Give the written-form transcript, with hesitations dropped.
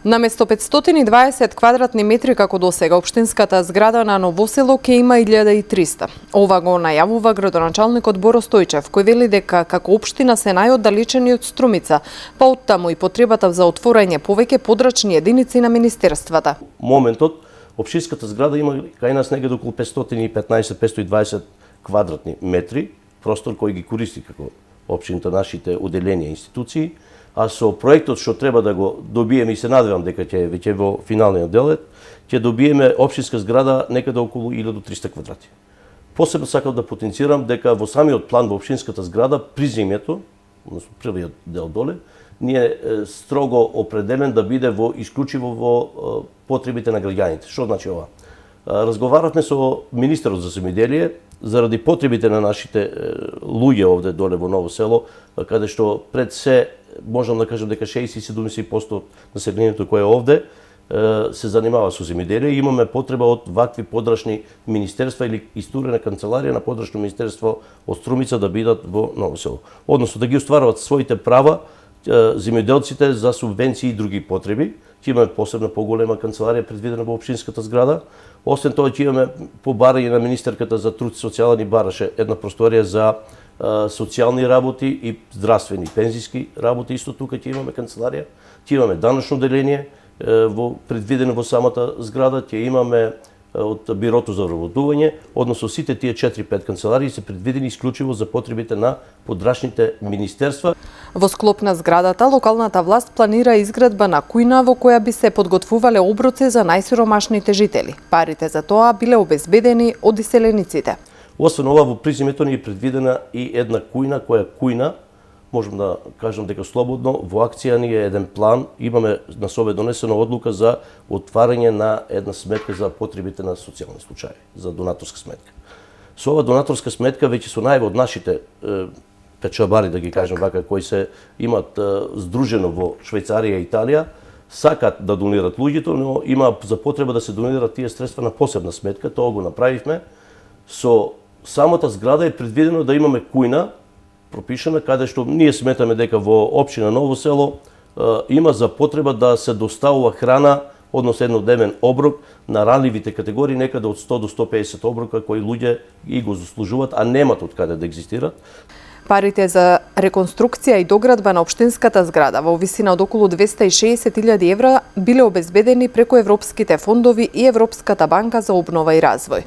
Наместо 520 квадратни метри како досега, општинската зграда на Новосело ќе има 1300. Ова го најавува градоначалникот Боро Стојчев, кој вели дека како општина се најоддалечени од Струмица, па оттаму и потребата за отворање повеќе подрачни единици на министерствата. Моментот општинската зграда има кај нас негде околу 515-520 квадратни метри простор кој ги користи како општината, нашите оделенија институции. А со проектот што треба да го добиеме и се надевам дека ќе веќе во финалниот дел, ќе добиеме општинска зграда некаде околу 1300 квадрати. Посебно сакам да потенцирам дека во самиот план во општинската зграда приземјето, односно првиот дел доле, ни е строго определен да биде исклучиво во потребите на граѓаните. Што значи ова? Разговаравме со министерот за земјоделие заради потребите на нашите луѓе овде доле во Ново село, каде што пред се можам да кажам дека 60-70% од населението кое е овде се занимава со земјоделие и имаме потреба од вакви подрачни министерства или истурена канцеларија на подрачно министерство од Струмица да бидат во Ново село. Односно да ги остваруваат своите права земјоделците за субвенции и други потреби. Ќе имаме посебна поголема канцеларија предвидена во општинската зграда. Освен тоа ќе имаме по барање на министерката за труд и социјални бараше една просторија за социјални работи и здравствени, пензиски работи. Исто тука ќе имаме канцеларија, ќе имаме данъчно оделение предвидено во самата зграда, ќе имаме од бирото за вработување, односно сите тие 4-5 канцеларии се предвидени исклучиво за потребите на подрачните министерства. Во склоп на зградата, локалната власт планира изградба на кујна во која би се подготвувале оброци за најсиромашните жители. Парите за тоа биле обезбедени од иселениците. Освен ова, во приземјето ни е предвидена и една кујна, која можам да кажам дека слободно, во акција ни е еден план, имаме на собе донесена одлука за отварање на една сметка за потребите на социјални случаи, за донаторска сметка. Со ова донаторска сметка веќе со најава од нашите печабари, да ги кажам вака, кои се имат здружено во Швајцарија и Италија, сакат да донират луѓето, но има за потреба да се донират тие средства на посебна сметка. Тоа го направивме. Со самата зграда е предвидено да имаме кујна пропишана, каде што ние сметаме дека во општина Ново село има за потреба да се доставува храна, односно еднодневен оброк на ранливите категории, некаде од 100 до 150 оброка кои луѓе и го заслужуваат, а немат од каде да екзистират. Парите за реконструкција и доградба на општинската зграда во висина од околу 260.000 евра биле обезбедени преку европските фондови и Европската банка за обнова и развој.